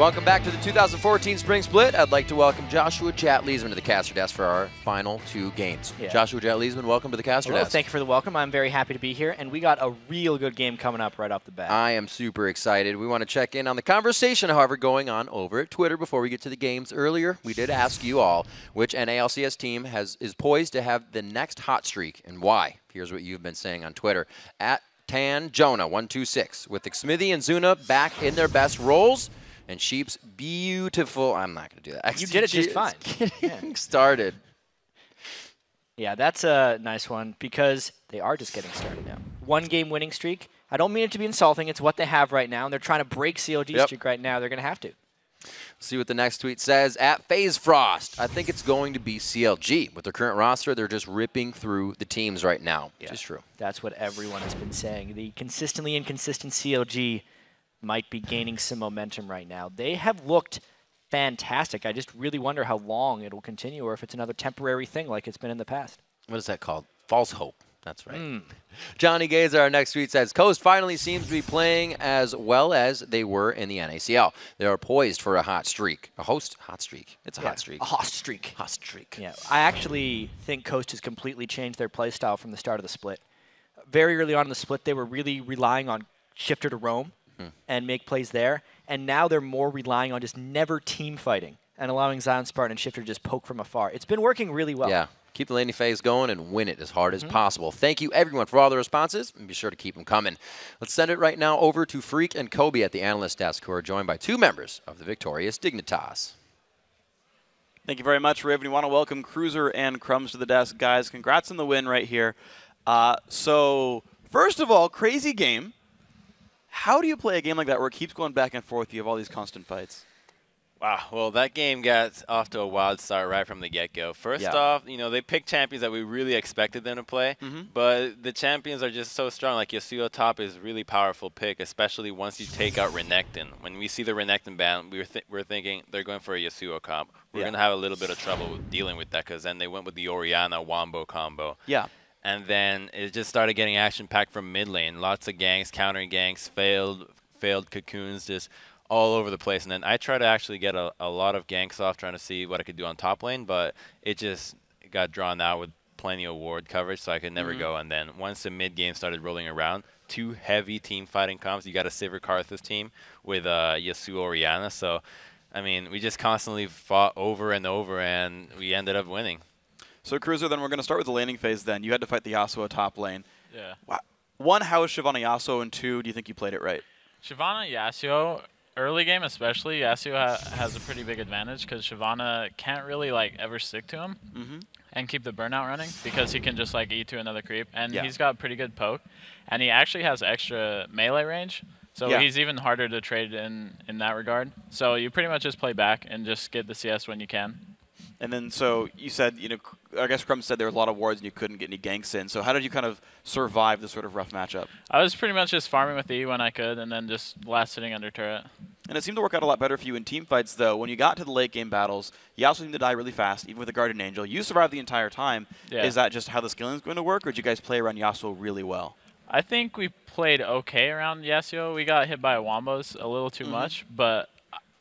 Welcome back to the 2014 Spring Split. I'd like to welcome Joshua Jet-Leesman to the caster desk for our final 2 games. Yeah. Joshua Jet-Leesman, welcome to the caster desk. Thank you for the welcome. I'm very happy to be here, and we got a real good game coming up right off the bat. I am super excited. We want to check in on the conversation, however, going on over at Twitter before we get to the games earlier. We did ask you all which NA LCS team is poised to have the next hot streak and why. Here's what you've been saying on Twitter. At TanJonah126, with Xmithy and Zuna back in their best roles. And Sheep's beautiful. I'm not going to do that. You did it just fine. Getting started. Yeah, that's a nice one because they are just getting started now. 1-game winning streak. I don't mean it to be insulting. It's what they have right now, and they're trying to break CLG's streak right now. They're going to have to. See what the next tweet says. At FaZe Frost, I think it's going to be CLG. With their current roster, they're just ripping through the teams right now, which is true. That's what everyone has been saying. The consistently inconsistent CLG might be gaining some momentum right now. They have looked fantastic. I just really wonder how long it will continue or if it's another temporary thing like it's been in the past. What is that called? False hope. That's right. Johnny Gazer, our next tweet, says, Coast finally seems to be playing as well as they were in the NACL. They are poised for a hot streak. Hot streak. It's a hot streak. A hot streak. Hot streak. Yeah. I actually think Coast has completely changed their play style from the start of the split. Very early on in the split, they were really relying on shifter to roam and make plays there. And now they're more relying on just never team fighting and allowing Zion Spartan and Shifter to just poke from afar. It's been working really well. Yeah. Keep the laning phase going and win it as hard as possible. Thank you, everyone, for all the responses, and be sure to keep them coming. Let's send it right now over to Freak and Kobe at the analyst desk, who are joined by 2 members of the victorious Dignitas. Thank you very much, Riv. We want to welcome Cruiser and Crumbs to the desk. Guys, congrats on the win right here. So, first of all, crazy game. How do you play a game like that where it keeps going back and forth? You have all these constant fights. Wow, well, that game got off to a wild start right from the get-go. First off, you know, they picked champions that we really expected them to play, but the champions are just so strong. Like, Yasuo top is a really powerful pick, especially once you take out Renekton. When we see the Renekton ban, we're thinking they're going for a Yasuo comp. We're going to have a little bit of trouble with dealing with that because then they went with the Orianna Wombo combo. Yeah. And then it just started getting action-packed from mid lane. Lots of ganks, countering ganks, failed cocoons, just all over the place. And then I tried to actually get a lot of ganks off, trying to see what I could do on top lane, but it just got drawn out with plenty of ward coverage, so I could never go. And then once the mid game started rolling around, 2 heavy team fighting comps. You got a Sivir Karthus team with Yasuo Orianna. So, I mean, we just constantly fought over and over, and we ended up winning. So, Cruiser, then we're going to start with the laning phase then. You had to fight the Yasuo top lane. Yeah. Wow. 1, how is Shyvana Yasuo? And 2, do you think you played it right? Shyvana Yasuo, early game especially, Yasuo has a pretty big advantage because Shyvana can't really like ever stick to him and keep the burnout running because he can just like E to another creep. And he's got pretty good poke. And he actually has extra melee range. So he's even harder to trade in that regard. So you pretty much just play back and just get the CS when you can. And then, so you said, you know, I guess Crumbs said there were a lot of wards and you couldn't get any ganks in. So how did you kind of survive this sort of rough matchup? I was pretty much just farming with E when I could and then just last sitting under turret. And it seemed to work out a lot better for you in team fights, though. When you got to the late game battles, you also seemed to die really fast, even with the Guardian Angel. You survived the entire time. Yeah. Is that just how the skilling is going to work, or did you guys play around Yasuo really well? I think we played okay around Yasuo. We got hit by Wombos a little too much, but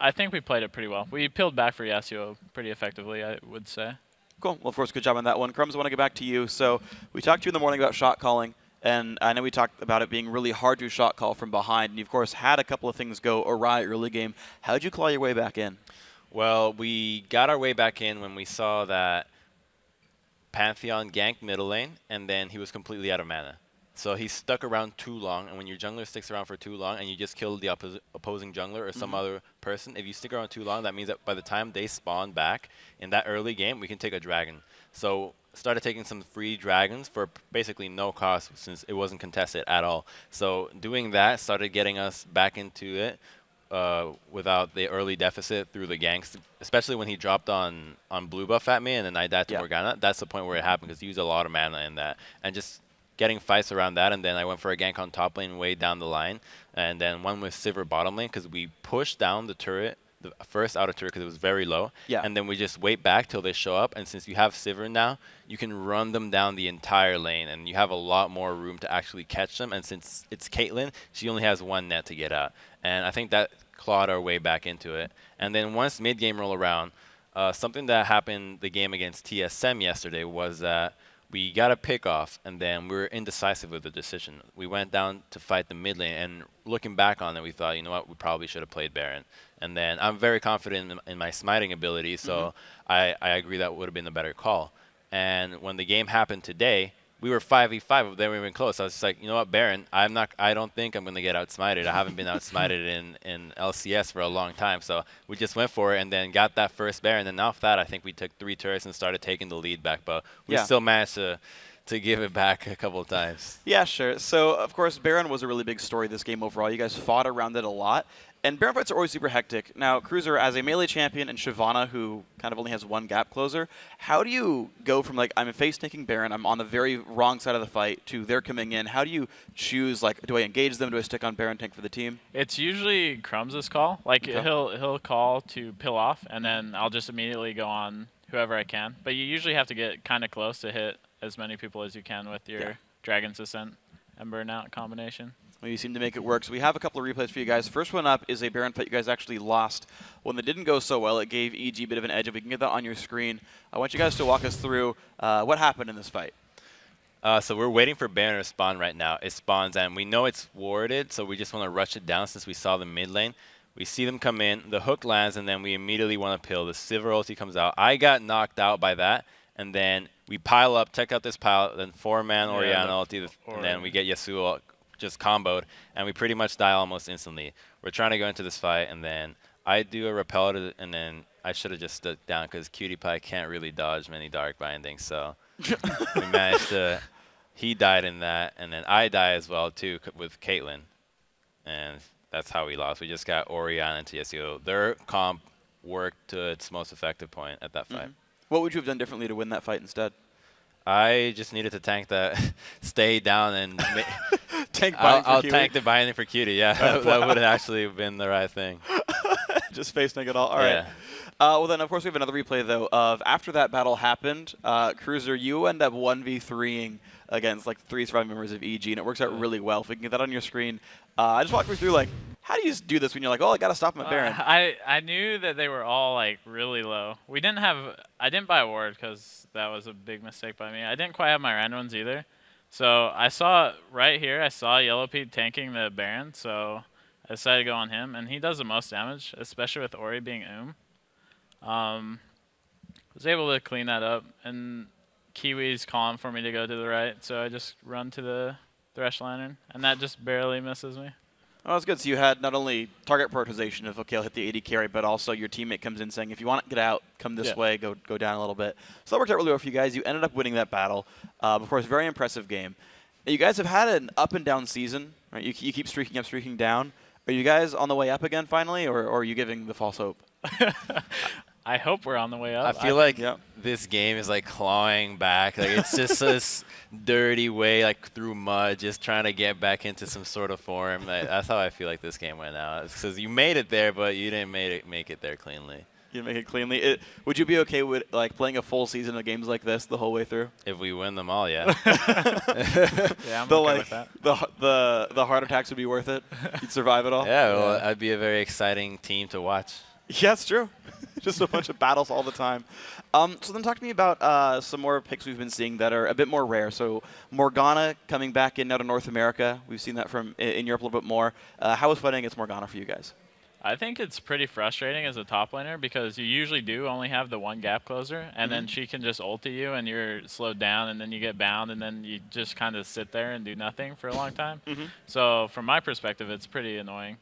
I think we played it pretty well. We peeled back for Yasuo pretty effectively, I would say. Cool. Well, of course, good job on that one. Crumbs, I want to get back to you. So we talked to you in the morning about shot calling, and I know we talked about it being really hard to shot call from behind. And you, of course, had a couple of things go awry early game. How did you claw your way back in? Well, we got our way back in when we saw that Pantheon ganked middle lane, and then he was completely out of mana. So he stuck around too long, and when your jungler sticks around for too long and you just kill the opposing jungler or some other person, if you stick around too long, that means that by the time they spawn back in that early game, we can take a dragon. So started taking some free dragons for basically no cost since it wasn't contested at all. So doing that started getting us back into it without the early deficit through the ganks, especially when he dropped on blue buff at me and then I died to Morgana. That's the point where it happened because he used a lot of mana in that. And just getting fights around that, and then I went for a gank on top lane way down the line, and then one with Sivir bottom lane because we pushed down the turret, the first outer turret because it was very low, and then we just wait back till they show up, and since you have Sivir now, you can run them down the entire lane, and you have a lot more room to actually catch them, and since it's Caitlyn, she only has 1 net to get out, and I think that clawed our way back into it. And then once mid-game roll around, something that happened the game against TSM yesterday was that we got a pick off, and then we were indecisive with the decision. We went down to fight the mid lane, and looking back on it, we thought, you know what, we probably should have played Baron. And then I'm very confident in my smiting ability, so I agree that would have been a better call. And when the game happened today, we were 5v5, then we were close. I was just like, you know what, Baron, I don't think I'm going to get outsmited. I haven't been outsmited in LCS for a long time. So we just went for it and then got that first Baron. And off that, I think we took 3 turrets and started taking the lead back. But we still managed to give it back a couple of times. Yeah, sure. So, of course, Baron was a really big story this game overall. You guys fought around it a lot. And Baron fights are always super hectic. Now, Cruiser, as a melee champion, and Shyvana, who kind of only has one gap closer, how do you go from, like, I'm a face-tanking Baron, I'm on the very wrong side of the fight, to they're coming in? How do you choose, like, do I engage them? Do I stick on Baron tank for the team? It's usually Crumbs' call. Like, he'll call to pill off, and then I'll just immediately go on whoever I can. But you usually have to get kind of close to hit as many people as you can with your Dragon's Ascent and Burnout combination. Well, you seem to make it work. So we have a couple of replays for you guys. First one up is a Baron fight you guys actually lost. When it didn't go so well, it gave EG a bit of an edge. If we can get that on your screen, I want you guys to walk us through what happened in this fight. So we're waiting for Baron to spawn right now. It spawns, and we know it's warded, so we just want to rush it down since we saw the mid lane. We see them come in, the hook lands, and then we immediately want to pill. The Sivir ulti comes out. I got knocked out by that, and then we pile up, check out this pile, then 4-man Orianna ulti, and then we get Yasuo just comboed, and we pretty much die almost instantly. We're trying to go into this fight, and then I do a repel, and then I should have just stood down because Cutie Pie can't really dodge many dark bindings, so we managed to. He died in that, and then I die as well too with Caitlyn, and that's how we lost. We just got Orianna into Yasuo. Their comp worked to its most effective point at that fight. What would you have done differently to win that fight instead? I just needed to tank that, stay down, and tank binding for I'll Cutie. tank the binding for Cutie. Yeah, that would have actually been the right thing. Just face tank it all. All right. Well, then, of course, we have another replay, though, of after that battle happened, Cruiser, you end up 1v3ing against, like, 3 surviving members of EG, and it works out really well. If we can get that on your screen, I just walk me through, like, how do you do this when you're like, oh, I got to stop him at Baron? I knew that they were all, like, really low. We didn't have – I didn't buy a ward because that was a big mistake by me. I didn't quite have my rand ones either. So I saw right here, I saw Yellow Pete tanking the Baron, so I decided to go on him. And he does the most damage, especially with Ori being was able to clean that up, and Kiwi's calling for me to go to the right, so I just run to the Thresh Lantern, and that just barely misses me. Oh, that's good. So you had not only target prioritization of, okay, I'll hit the AD carry, but also your teammate comes in saying, if you want to get out, come this way, go down a little bit. So that worked out really well for you guys. You ended up winning that battle. Of course, very impressive game. You guys have had an up and down season, right? You keep streaking up, streaking down. Are you guys on the way up again finally, or are you giving the false hope? I hope we're on the way up. I feel like this game is like clawing back. Like it's just this dirty way, like through mud, just trying to get back into some sort of form. That's how I feel like this game went out. It's because you made it there, but you didn't make it there cleanly. You didn't make it cleanly. Would you be okay with like playing a full season of games like this the whole way through? If we win them all, yeah. Yeah, I'm okay with that. The heart attacks would be worth it. You'd survive it all. Yeah, well, I'd be a very exciting team to watch. Yeah, it's true. Just a bunch of battles all the time. So then talk to me about some more picks we've been seeing that are a bit more rare. So Morgana coming back in out of North America. We've seen that from in Europe a little bit more. How was fighting against Morgana for you guys? I think it's pretty frustrating as a top laner because you usually do only have the one gap closer, and then she can just ulti you and you're slowed down, and then you get bound, and then you just kind of sit there and do nothing for a long time. So from my perspective, it's pretty annoying.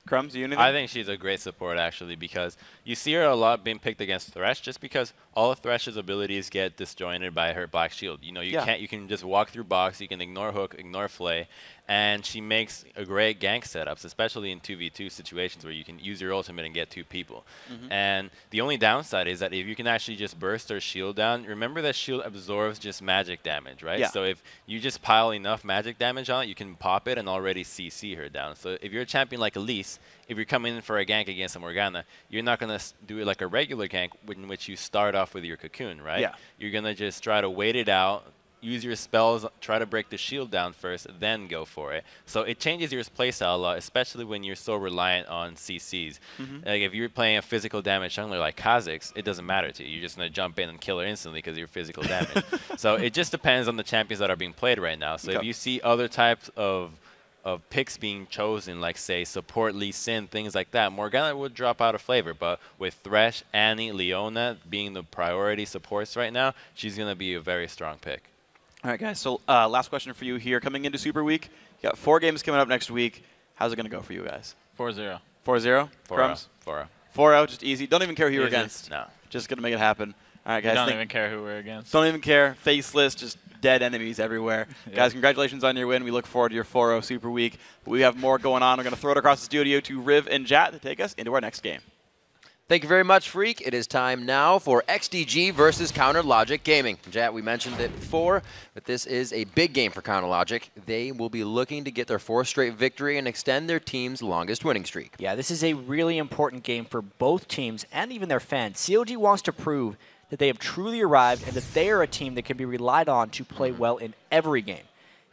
Crumbs, you anything? I think she's a great support, actually, because you see her a lot being picked against Thresh just because all of Thresh's abilities get disjointed by her Black Shield. You know, you can just walk through box, you can ignore hook, ignore flay, and she makes a great gank setups, especially in 2v2 situations where you can use your ultimate and get 2 people. And the only downside is that if you can actually just burst her shield down, remember that shield absorbs just magic damage, right? Yeah. So if you just pile enough magic damage on it, you can pop it and already CC her down. So if you're a champion like Elise, if you're coming in for a gank against a Morgana, you're not going to do it like a regular gank in which you start off with your cocoon, right? Yeah. You're going to just try to wait it out, use your spells, try to break the shield down first, then go for it. So it changes your playstyle a lot, especially when you're so reliant on CCs. Like if you're playing a physical damage jungler like Kha'Zix, it doesn't matter to you. You're just going to jump in and kill her instantly because you're physical damage. So it just depends on the champions that are being played right now. So if you see other types of picks being chosen, like, say, support Lee Sin, things like that, Morgana would drop out of flavor. But with Thresh, Annie, Leona being the priority supports right now, she's going to be a very strong pick. All right, guys. So last question for you here. Coming into Super Week, you got 4 games coming up next week. How's it going to go for you guys? 4-0. 4-0? 4-0. 4-0, just easy. Don't even care who you're Easy. against. No. Just going to make it happen. All right, guys. Don't even care who we're against. Don't even care. Faceless, just dead enemies everywhere. Yep. Guys, congratulations on your win. We look forward to your 4-0 Super Week. But we have more going on. We're going to throw it across the studio to Riv and Jat to take us into our next game. Thank you very much, Freak. It is time now for XDG versus Counter Logic Gaming. Jat, we mentioned it before, but this is a big game for Counter Logic. They will be looking to get their 4th straight victory and extend their team's longest winning streak. Yeah, this is a really important game for both teams and even their fans. CLG wants to prove that they have truly arrived and that they are a team that can be relied on to play well in every game.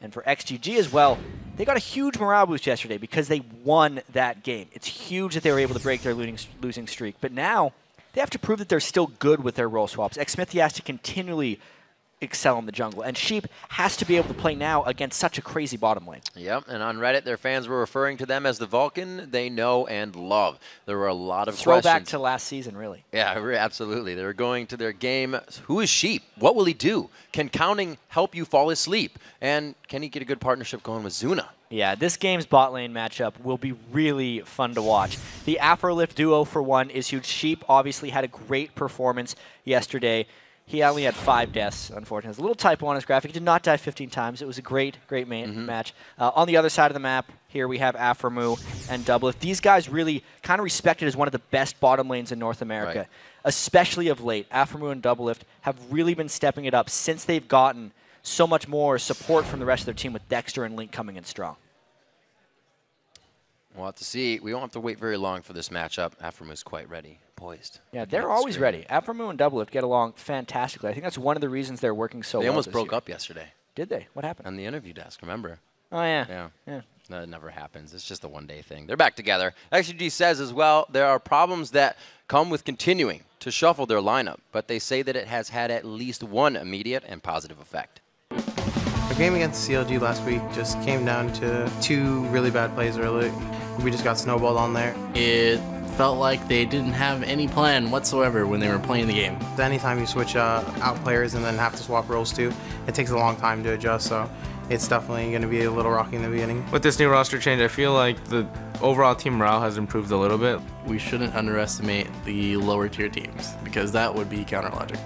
And for XGG as well, they got a huge morale boost yesterday because they won that game. It's huge that they were able to break their losing streak. But now they have to prove that they're still good with their role swaps. Xsmithy has to continually excel in the jungle, and Sheep has to be able to play now against such a crazy bottom lane. Yep, and on Reddit, their fans were referring to them as the Vulcan they know and love. There were a lot of questions. Throwback to last season, really. Yeah, absolutely. They were going to their game. Who is Sheep? What will he do? Can counting help you fall asleep? And can he get a good partnership going with Zuna? Yeah, this game's bot lane matchup will be really fun to watch. The Afrolift duo, for one, is huge. Sheep obviously had a great performance yesterday. He only had 5 deaths, unfortunately. There's a little typo on his graphic. He did not die 15 times. It was a great match. On the other side of the map, here we have Aframu and Doublelift. These guys really kind of respected as one of the best bottom lanes in North America, right, especially of late. Aframu and Doublelift have really been stepping it up since they've gotten so much more support from the rest of their team with Dexter and Link coming in strong. We'll have to see. We won't have to wait very long for this matchup. Aframu's quite ready, poised. Yeah, they're always ready. Aframu and Doublelift get along fantastically. I think that's one of the reasons they're working so well. They almost this broke year. up yesterday. Did they? What happened? On the interview desk, remember? Oh, yeah. Yeah. That never happens. It's just a one-day thing. They're back together. XGG says as well, there are problems that come with continuing to shuffle their lineup, but they say that it has had at least one immediate and positive effect. Our game against CLG last week just came down to 2 really bad plays early. We just got snowballed on there. It felt like they didn't have any plan whatsoever when they were playing the game. Anytime you switch out players and then have to swap roles too, it takes a long time to adjust, so it's definitely going to be a little rocky in the beginning. With this new roster change, I feel like the overall team morale has improved a little bit. We shouldn't underestimate the lower tier teams because that would be Counter Logic.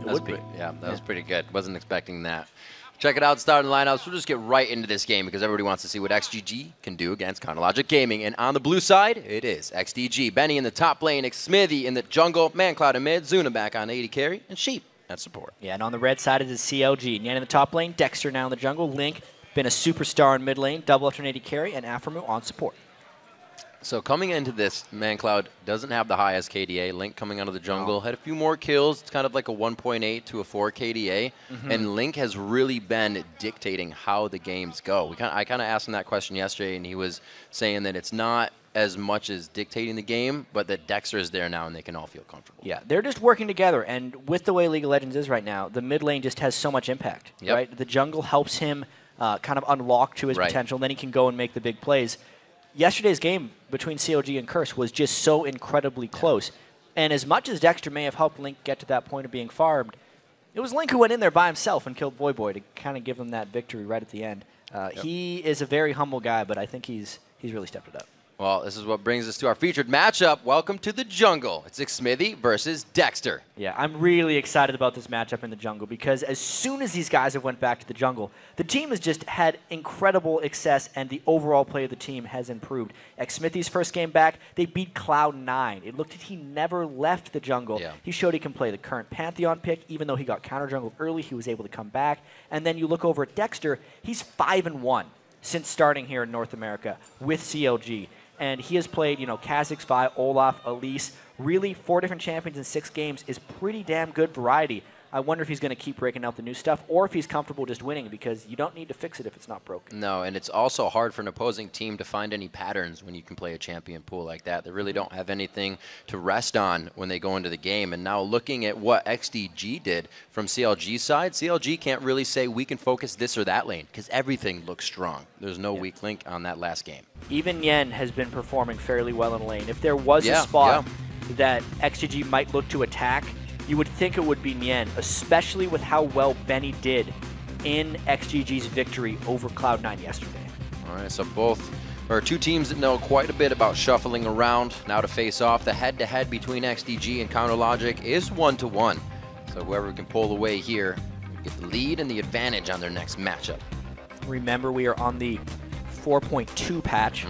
That was pretty good. Wasn't expecting that. Check it out, starting lineups. We'll just get right into this game because everybody wants to see what XGG can do against Counter Logic Gaming. And on the blue side, it is XDG. Benny in the top lane, Xsmithy in the jungle, ManCloud in mid, Zuna back on 80 carry, and Sheep at support. Yeah, and on the red side, it is CLG. Nyan in the top lane, Dexter now in the jungle, Link been a superstar in mid lane, double after an 80 carry, and Aframu on support. So coming into this, ManCloud doesn't have the highest KDA. Link coming out of the jungle had a few more kills. It's kind of like a 1.8 to a 4 KDA. And Link has really been dictating how the games go. I kind of asked him that question yesterday, and he was saying that it's not as much as dictating the game, but that Dexter is there now and they can all feel comfortable. Yeah, they're just working together. And with the way League of Legends is right now, the mid lane just has so much impact. Yep. Right? The jungle helps him kind of unlock to his potential, and then he can go and make the big plays. Yesterday's game between CLG and Curse was just so incredibly close. And as much as Dexter may have helped Link get to that point of being farmed, it was Link who went in there by himself and killed Voyboy to kind of give them that victory right at the end. He is a very humble guy, but I think he's really stepped it up. Well, this is what brings us to our featured matchup. Welcome to the jungle. It's Xsmithy versus Dexter. Yeah, I'm really excited about this matchup in the jungle because as soon as these guys have went back to the jungle, the team has just had incredible success and the overall play of the team has improved. Xsmithy's first game back, they beat Cloud9. It looked like he never left the jungle. Yeah. He showed he can play the current Pantheon pick. Even though he got counter-jungled early, he was able to come back. And then you look over at Dexter, he's 5-1 since starting here in North America with CLG. And he has played, Kha'Zix, Vi, Olaf, Elise. Really, 4 different champions in 6 games is pretty damn good variety I wonder if he's going to keep breaking out the new stuff or if he's comfortable just winning, because you don't need to fix it if it's not broken. No, and it's also hard for an opposing team to find any patterns when you can play a champion pool like that. They really don't have anything to rest on when they go into the game. And now looking at what XDG did from CLG's side, CLG can't really say we can focus this or that lane because everything looks strong. There's no weak link on that last game. Even Yen has been performing fairly well in lane. If there was a spot that XDG might look to attack, you would think it would be Nien, especially with how well Benny did in XGG's victory over Cloud9 yesterday. All right, so two teams that know quite a bit about shuffling around. Now to face off, the head-to-head between XDG and CounterLogic is 1-1. So whoever can pull away here will get the lead and the advantage on their next matchup. Remember, we are on the 4.2 patch,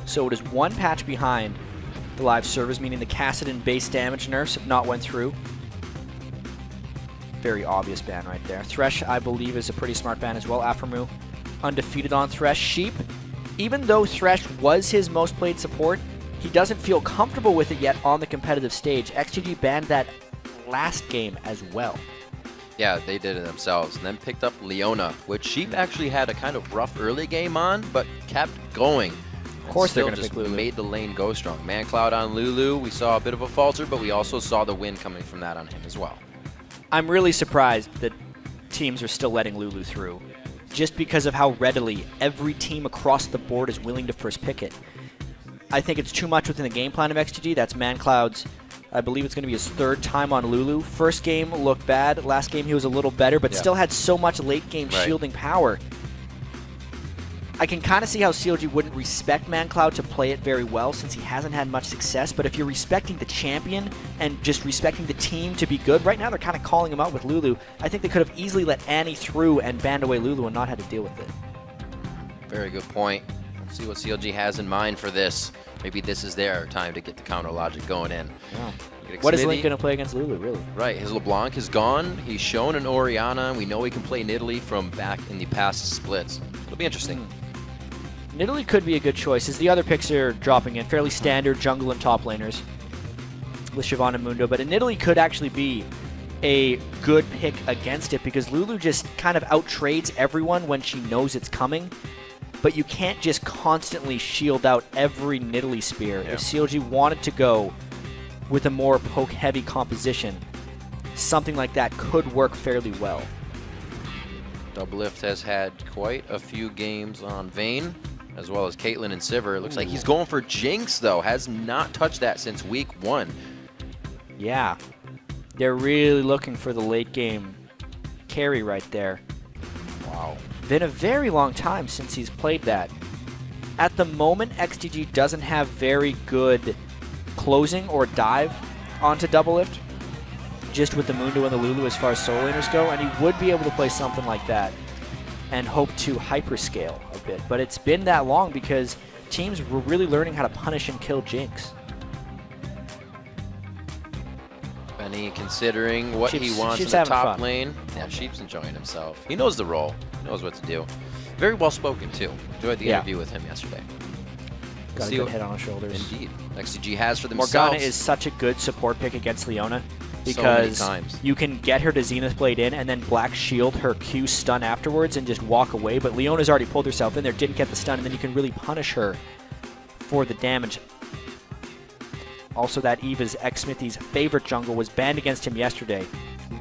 so it is one patch behind the live servers, meaning the Kassadin base damage nerfs have not went through. Very obvious ban right there. Thresh, I believe, is a pretty smart ban as well. Aphromoo undefeated on Thresh. Sheep, even though Thresh was his most played support, he doesn't feel comfortable with it yet on the competitive stage. XGG banned that last game as well. Yeah, they did it themselves, and then picked up Leona, which Sheep actually had a kind of rough early game on, but kept going. Of course they're going to pick Lulu. Made the lane go strong. ManCloud on Lulu, we saw a bit of a falter, but we also saw the win coming from that on him as well. I'm really surprised that teams are still letting Lulu through, just because of how readily every team across the board is willing to first pick it. I think it's too much within the game plan of XGG. That's ManCloud's, I believe it's going to be his third time on Lulu. First game looked bad. Last game he was a little better, but still had so much late game shielding power. I can kind of see how CLG wouldn't respect ManCloud to play it very well since he hasn't had much success, but if you're respecting the champion and just respecting the team to be good, right now they're kind of calling him out with Lulu. I think they could have easily let Annie through and banned away Lulu and not had to deal with it. Very good point. We'll see what CLG has in mind for this. Maybe this is their time to get the CounterLogic going in. Yeah. What is Link going to play against Lulu, really? Right, his LeBlanc is gone. He's shown an Orianna. We know he can play Nidalee from back in the past splits. It'll be interesting. Nidalee could be a good choice, as the other picks are dropping in. Fairly standard jungle and top laners with Shyvana and Mundo, but Nidalee could actually be a good pick against it because Lulu just kind of outtrades everyone when she knows it's coming, but you can't just constantly shield out every Nidalee spear. If CLG wanted to go with a more poke-heavy composition, something like that could work fairly well. Doublelift has had quite a few games on Vayne, as well as Caitlyn and Sivir. It looks like he's going for Jinx, though. Has not touched that since week 1. Yeah. They're really looking for the late game carry right there. Wow. Been a very long time since he's played that. At the moment, XDG doesn't have very good closing or dive onto Doublelift, just with the Mundo and the Lulu as far as solo laners go, and he would be able to play something like that and hope to hyperscale a bit. But it's been that long because teams were really learning how to punish and kill Jinx. Benny considering what he wants in the top lane. Yeah, Sheep's enjoying himself. He knows the role. He knows what to do. Very well spoken, too. Enjoyed the interview with him yesterday. Got a good head on his shoulders. Indeed. XDG has for themselves. Morgana is such a good support pick against Leona, because you can get her to Zenith Blade in and then Black Shield her Q stun afterwards and just walk away. But Leona's already pulled herself in there, didn't get the stun, and then you can really punish her for the damage. Also, that Eva's Xsmithy's favorite jungle was banned against him yesterday.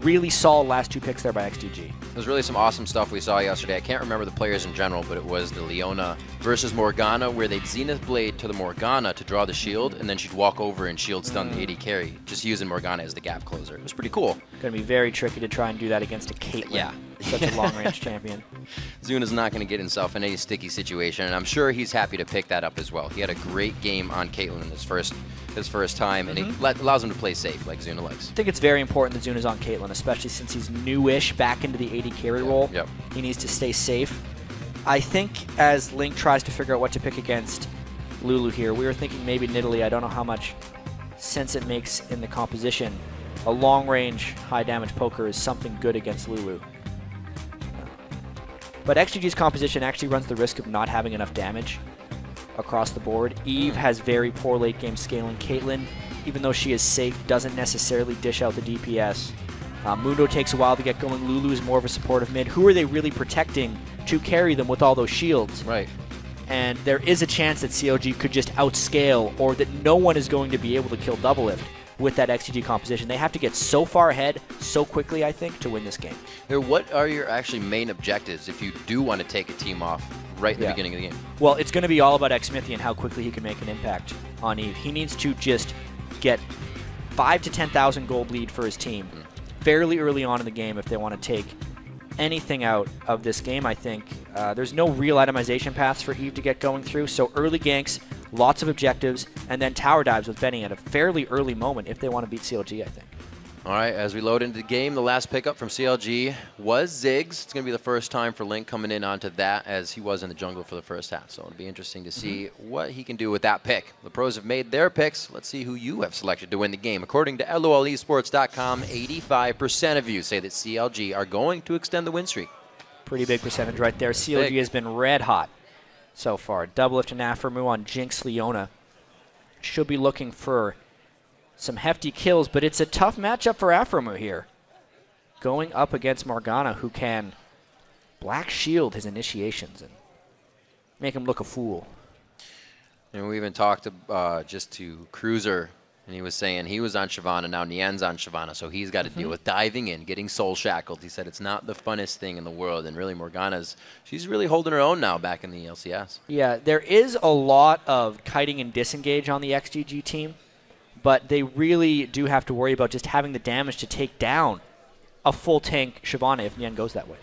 Really solid last 2 picks there by XDG. There's really some awesome stuff we saw yesterday. I can't remember the players in general, but it was the Leona versus Morgana, where they'd Zenith Blade to the Morgana to draw the shield, and then she'd walk over and shield stun the AD carry, just using Morgana as the gap closer. It was pretty cool. Going to be very tricky to try and do that against a Caitlyn. Yeah. Such a long-range champion. Zuna's not going to get himself in any sticky situation, and I'm sure he's happy to pick that up as well. He had a great game on Caitlyn his first time, and it allows him to play safe like Zuna likes. I think it's very important that Zuna's on Caitlyn, especially since he's newish back into the AD carry role. Yep. He needs to stay safe. I think as Link tries to figure out what to pick against Lulu here, we were thinking maybe Nidalee. I don't know how much sense it makes in the composition. A long-range, high-damage poker is something good against Lulu. But XGG's composition actually runs the risk of not having enough damage across the board. Eve has very poor late game scaling. Caitlyn, even though she is safe, doesn't necessarily dish out the DPS. Mundo takes a while to get going. Lulu is more of a supportive mid. Who are they really protecting to carry them with all those shields? Right. And there is a chance that CLG could just outscale, or that no one is going to be able to kill Doublelift with that XDG composition. They have to get so far ahead so quickly, I think, to win this game. Here, what are your actually main objectives if you do want to take a team off right in the beginning of the game? Well, it's going to be all about Xmithy and how quickly he can make an impact on Eve. He needs to just get 5 to 10,000 gold lead for his team fairly early on in the game if they want to take anything out of this game, I think. There's no real itemization paths for Eve to get going through, so early ganks, lots of objectives, and then tower dives with Benny at a fairly early moment if they want to beat CLG, I think. All right, as we load into the game, the last pickup from CLG was Ziggs. It's going to be the first time for Link coming in onto that, as he was in the jungle for the first half. So it'll be interesting to see what he can do with that pick. The pros have made their picks. Let's see who you have selected to win the game. According to LOLesports.com, 85% of you say that CLG are going to extend the win streak. Pretty big percentage right there. CLG has been red hot so far. Doublelift and Aphromoo on Jinx Leona. Should be looking for some hefty kills, but it's a tough matchup for Aphromoo here. Going up against Morgana, who can black shield his initiations and make him look a fool. And we even talked just to Cruiser, and he was saying he was on Shyvana, now Nian's on Shyvana, so he's got to deal with diving in, getting soul shackled. He said it's not the funnest thing in the world, and really Morgana's, she's really holding her own now back in the LCS. Yeah, there is a lot of kiting and disengage on the XDG team, but they really do have to worry about just having the damage to take down a full tank Shyvana if Nian goes that way.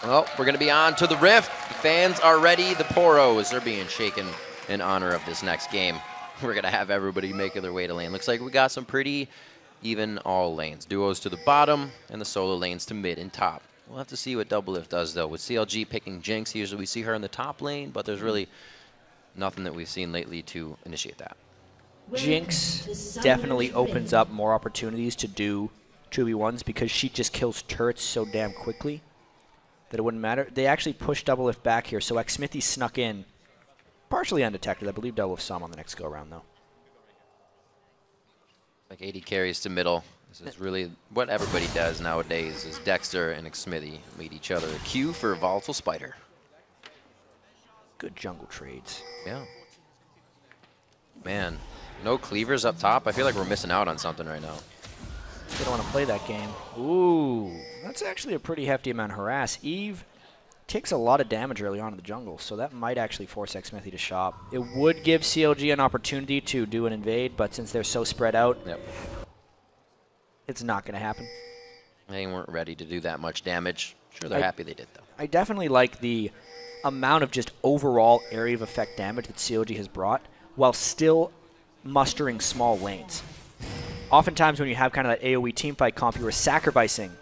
Well, we're going to be on to the Rift. The fans are ready. The Poros are being shaken in honor of this next game. We're going to have everybody making their way to lane. Looks like we got some pretty even all lanes. Duos to the bottom and the solo lanes to mid and top. We'll have to see what Doublelift does, though. With CLG picking Jinx, usually we see her in the top lane, but there's really nothing that we've seen lately to initiate that. Jinx definitely opens up more opportunities to do 2v1s because she just kills turrets so damn quickly that it wouldn't matter. They actually pushed Doublelift back here, so Xmithy snuck in partially undetected. I believe Doublelift saw him on the next go-around, though. Like 80 carries to middle. This is really what everybody does nowadays is Dexter and Xmithy lead each other. A Q for Volatile Spider. Good jungle trades. Yeah. Man, no cleavers up top. I feel like we're missing out on something right now. They don't want to play that game. Ooh, that's actually a pretty hefty amount of harass. Eve takes a lot of damage early on in the jungle, so that might actually force Xmithy to shop. It would give CLG an opportunity to do an invade, but since they're so spread out, it's not going to happen. They weren't ready to do that much damage. Sure, they're happy they did, though. I definitely like the amount of just overall area of effect damage that CLG has brought while still mustering small lanes. Oftentimes when you have kind of that AoE teamfight comp, you are sacrificing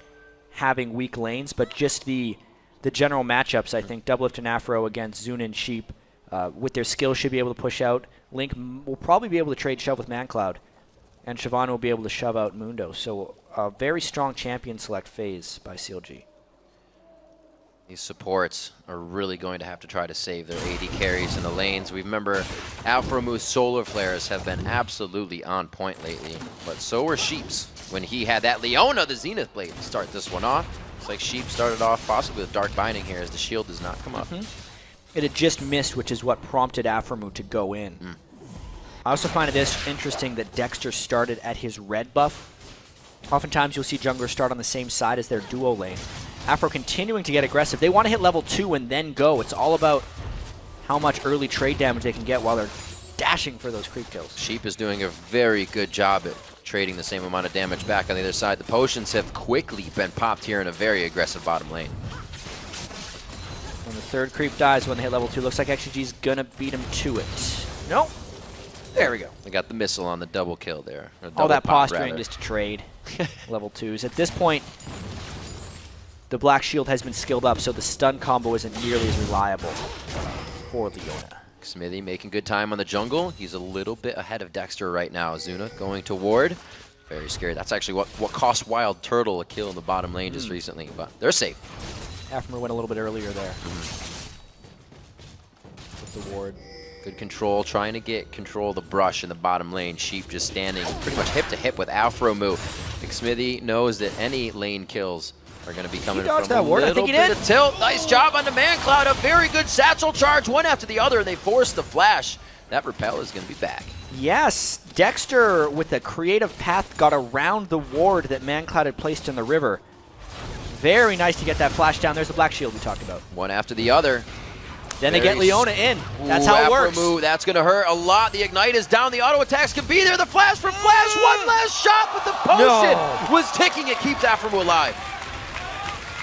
having weak lanes, but just the general matchups, I think Doublelift and Afro against Zuna and Sheep, with their skills should be able to push out. Link will probably be able to trade shove with ManCloud, and Shyvana will be able to shove out Mundo. So a very strong champion select phase by CLG. These supports are really going to have to try to save their AD carries in the lanes. We remember Alpharomoo's solar flares have been absolutely on point lately, but so were Sheep's when he had that Leona, the Zenith Blade, to start this one off. It's like Sheep started off possibly with Dark Binding here as the shield does not come up. It had just missed, which is what prompted Aphromoo to go in. I also find it interesting that Dexter started at his red buff. Oftentimes you'll see junglers start on the same side as their duo lane. Afro continuing to get aggressive. They want to hit level 2 and then go. It's all about how much early trade damage they can get while they're dashing for those creep kills. Sheep is doing a very good job at trading the same amount of damage back on the other side. The potions have quickly been popped here in a very aggressive bottom lane. When the third creep dies when they hit level 2, looks like XDG's going to beat him to it. Nope. There we go. They got the missile on the double kill there. All that posturing just to trade level 2s. At this point, the Black Shield has been skilled up, so the stun combo isn't nearly as reliable for Leona. Xmithy making good time on the jungle. He's a little bit ahead of Dexter right now. Zuna going to ward. Very scary. That's actually what cost Wild Turtle a kill in the bottom lane just recently, but they're safe. Aphromoo went a little bit earlier there with the ward. Good control, trying to get control of the brush in the bottom lane. Sheep just standing pretty much hip to hip with Aphromoo. Smithy knows that any lane kills are going to be coming dodged from that a ward. I little think he bit did. of tilt. Nice job on the man cloud. A very good satchel charge, one after the other, and they force the flash. That repel is going to be back. Yes, Dexter with a creative path got around the ward that ManCloud had placed in the river. Very nice to get that flash down. There's the black shield we talked about. One after the other. Then they get Leona in. That's Ooh, how it works. Move. That's going to hurt a lot. The Ignite is down. The auto attacks can be there. The flash from Flash. One last shot, but the potion was ticking. It keeps Afremu alive.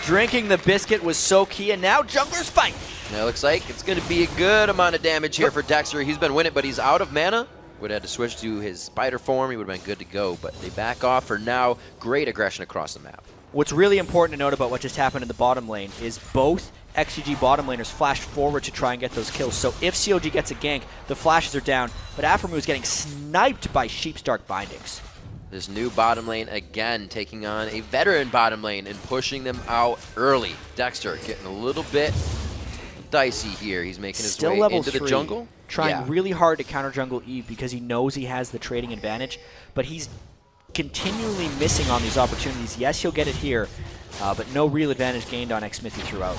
Drinking the biscuit was so key, and now junglers fight. Now it looks like it's going to be a good amount of damage here for Dexter. He's been winning, but he's out of mana. Would have had to switch to his spider form. He would have been good to go, but they back off for now. Great aggression across the map. What's really important to note about what just happened in the bottom lane is both XDG bottom laners flashed forward to try and get those kills. So if CLG gets a gank, the flashes are down, but Afremu is getting sniped by Sheep's Dark Bindings. This new bottom lane again taking on a veteran bottom lane and pushing them out early. Dexter getting a little bit dicey here. He's making his Still way level into the 3, jungle. trying really hard to counter jungle Eve because he knows he has the trading advantage, but he's continually missing on these opportunities. Yes, he'll get it here, but no real advantage gained on Xmithy throughout.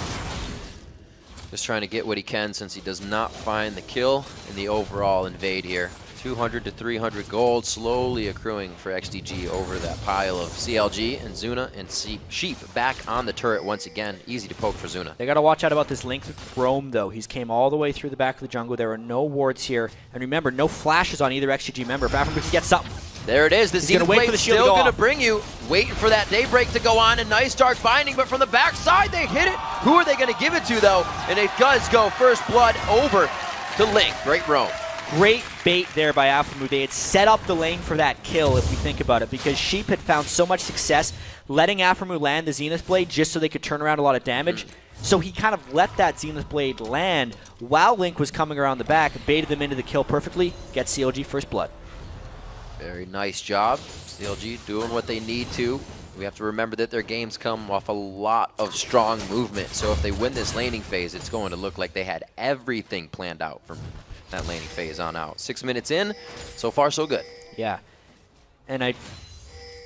Just trying to get what he can since he does not find the kill in the overall invade here. 200 to 300 gold slowly accruing for XDG over that pile of CLG and Zuna and Sheep back on the turret once again. Easy to poke for Zuna. They got to watch out about this link with Roam, though. He's came all the way through the back of the jungle. There are no wards here. And remember, no flashes on either XDG member. If Afremu can get something. There it is. The Zenith Blade's still going to bring you. Waiting for that Daybreak to go on. A nice dark binding, but from the backside, they hit it. Who are they going to give it to, though? And it does go first blood over to Link. Great roam. Great bait there by Afremu. They had set up the lane for that kill, if you think about it, because Sheep had found so much success letting Afremu land the Zenith Blade just so they could turn around a lot of damage. So he kind of let that Zenith Blade land while Link was coming around the back, baited them into the kill perfectly, gets CLG first blood. Very nice job. CLG doing what they need to. We have to remember that their games come off a lot of strong movement. So if they win this laning phase, it's going to look like they had everything planned out from that laning phase on out. 6 minutes in, so far so good. Yeah. And I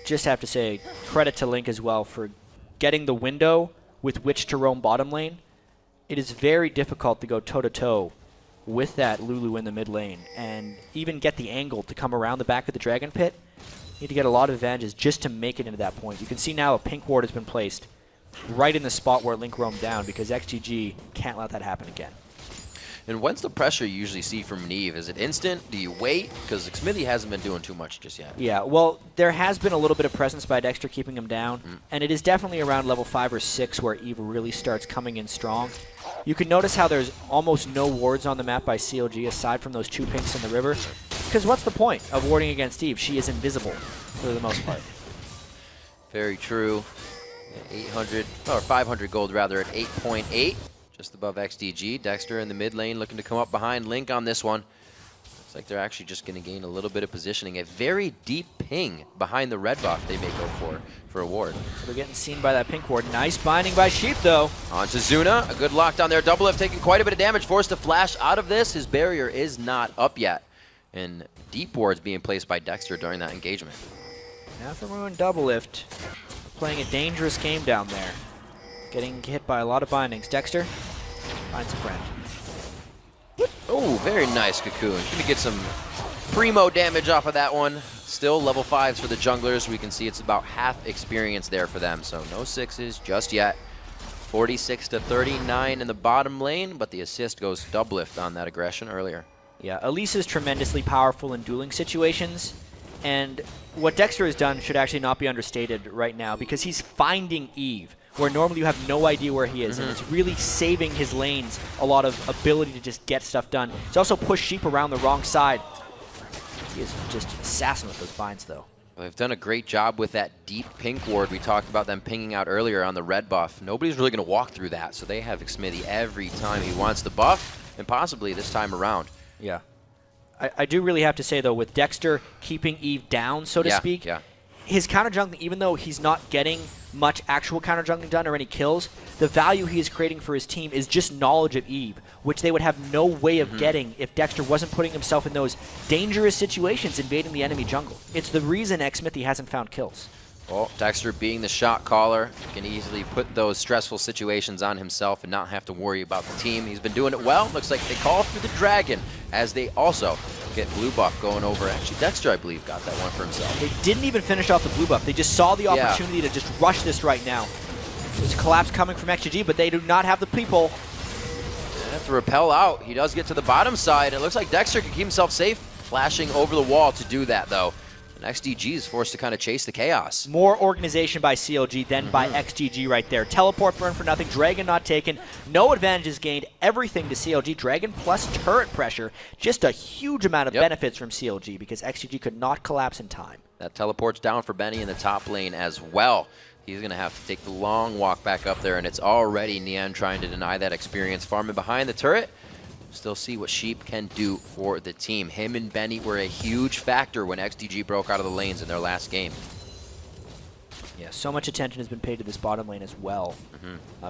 just have to say credit to Link as well for getting the window with which to roam bottom lane. It is very difficult to go toe-to-toe with that Lulu in the mid lane and even get the angle to come around the back of the Dragon Pit. You need to get a lot of advantages just to make it into that point. You can see now a pink ward has been placed right in the spot where Link roamed down because XGG can't let that happen again. And when's the pressure you usually see from Neve? Is it instant? Do you wait? Because Smithy hasn't been doing too much just yet. Yeah, well, there has been a little bit of presence by Dexter keeping him down, and it is definitely around level 5 or 6 where Eve really starts coming in strong. You can notice how there's almost no wards on the map by CLG aside from those 2 pinks in the river. Because what's the point of warding against Eve? She is invisible for the most part. Very true. 800, or 500 gold rather at 8.8. Just above XDG. Dexter in the mid lane looking to come up behind Link on this one. Looks like they're actually just going to gain a little bit of positioning. A very deep ping behind the red buff they may go for a ward. So they're getting seen by that pink ward. Nice binding by Sheep, though. On to Zuna. A good lockdown there. Double F taking quite a bit of damage. Forced to flash out of this. His barrier is not up yet. And deep wards being placed by Dexter during that engagement. Afremu and Double Lift playing a dangerous game down there. Getting hit by a lot of bindings. Dexter finds a friend. Oh, very nice Cocoon. Gonna get some primo damage off of that one. Still level 5s for the junglers. We can see it's about half experience there for them. So no 6s just yet. 46 to 39 in the bottom lane, but the assist goes Double Lift on that aggression earlier. Yeah, Elise is tremendously powerful in dueling situations. And what Dexter has done should actually not be understated right now because he's finding Eve, where normally you have no idea where he is, and it's really saving his lanes a lot of ability to just get stuff done. He's also pushed Sheep around the wrong side. He is just an assassin with those binds, though. Well, they've done a great job with that deep pink ward. We talked about them pinging out earlier on the red buff. Nobody's really going to walk through that, so they have Smithy every time he wants the buff, and possibly this time around. Yeah. I do really have to say, though, with Dexter keeping Eve down, so to speak, his counter jungling, even though he's not getting much actual counter jungling done or any kills, the value he is creating for his team is just knowledge of Eve, which they would have no way of getting if Dexter wasn't putting himself in those dangerous situations invading the enemy jungle. It's the reason Xmithy hasn't found kills. Well, Dexter being the shot caller can easily put those stressful situations on himself and not have to worry about the team. He's been doing it well. Looks like they call through the Dragon as they also get blue buff going over. Actually, Dexter, I believe, got that one for himself. They didn't even finish off the blue buff. They just saw the opportunity to just rush this right now. There's a collapse coming from XDG, but they do not have the people. They have to repel out. He does get to the bottom side. It looks like Dexter can keep himself safe, flashing over the wall to do that, though. And XDG is forced to kind of chase the chaos. More organization by CLG than by XDG right there. Teleport burn for nothing. Dragon not taken. No advantages gained. Everything to CLG. Dragon plus turret pressure. Just a huge amount of benefits from CLG because XDG could not collapse in time. That teleports down for Benny in the top lane as well. He's going to have to take the long walk back up there, and it's already Nian trying to deny that experience. Farming behind the turret. Still see what Sheep can do for the team. Him and Benny were a huge factor when XDG broke out of the lanes in their last game. Yeah, so much attention has been paid to this bottom lane as well.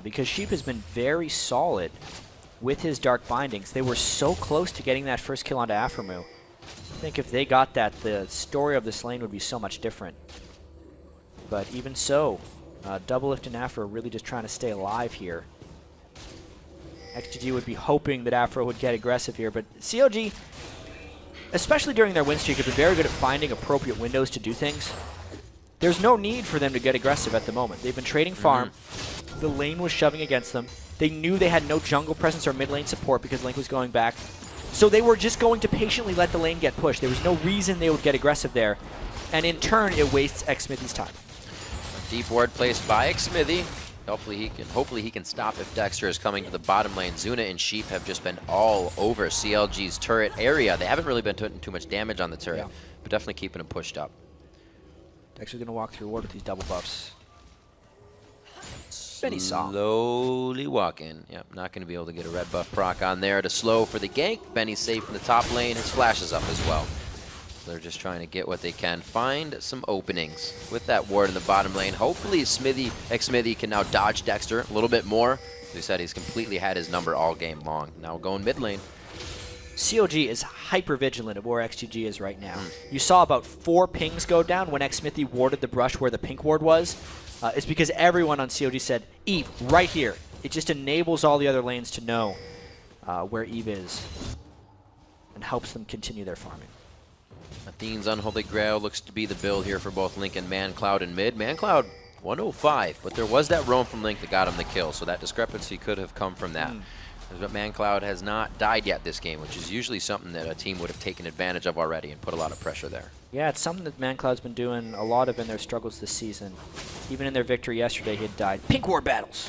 Because Sheep has been very solid with his Dark Bindings. They were so close to getting that first kill onto Aphromoo. I think if they got that, the story of this lane would be so much different. But even so, Doublelift and Afro are really just trying to stay alive here. XDG would be hoping that Afro would get aggressive here, but CLG, especially during their win streak, have been very good at finding appropriate windows to do things. There's no need for them to get aggressive at the moment. They've been trading farm. The lane was shoving against them. They knew they had no jungle presence or mid lane support because Link was going back. So they were just going to patiently let the lane get pushed. There was no reason they would get aggressive there. And in turn, it wastes Xsmithy's time. Deep ward placed by Xsmithy. Hopefully he can stop if Dexter is coming to the bottom lane. Zuna and Sheep have just been all over CLG's turret area. They haven't really been putting too much damage on the turret, but definitely keeping him pushed up. Dexter's going to walk through ward with these double buffs. Benny saw. Slowly walking. Yep, not going to be able to get a red buff proc on there to slow for the gank. Benny's safe in the top lane. His flash is up as well. They're just trying to get what they can. Find some openings with that ward in the bottom lane. Hopefully Xsmithy can now dodge Dexter a little bit more. As we said, he's completely had his number all game long. Now going mid lane. CLG is hyper vigilant of where XGG is right now. You saw about 4 pings go down when Xsmithy warded the brush where the pink ward was. It's because everyone on CLG said, Eve, right here. It just enables all the other lanes to know where Eve is and helps them continue their farming. Athene's Unholy Grail looks to be the build here for both Link and ManCloud in mid. ManCloud 105, but there was that roam from Link that got him the kill, so that discrepancy could have come from that. But ManCloud has not died yet this game, which is usually something that a team would have taken advantage of already and put a lot of pressure there. Yeah, it's something that ManCloud's been doing a lot of in their struggles this season. Even in their victory yesterday, he had died. Pink Ward battles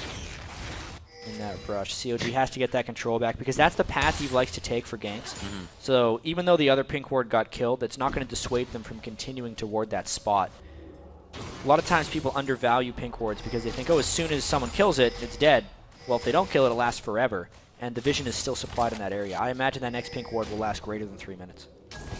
in that brush. CLG has to get that control back because that's the path he likes to take for ganks. So even though the other pink ward got killed, that's not going to dissuade them from continuing to ward that spot. A lot of times people undervalue pink wards because they think, oh, as soon as someone kills it, it's dead. Well, if they don't kill it, it lasts forever. And the vision is still supplied in that area. I imagine that next pink ward will last greater than 3 minutes.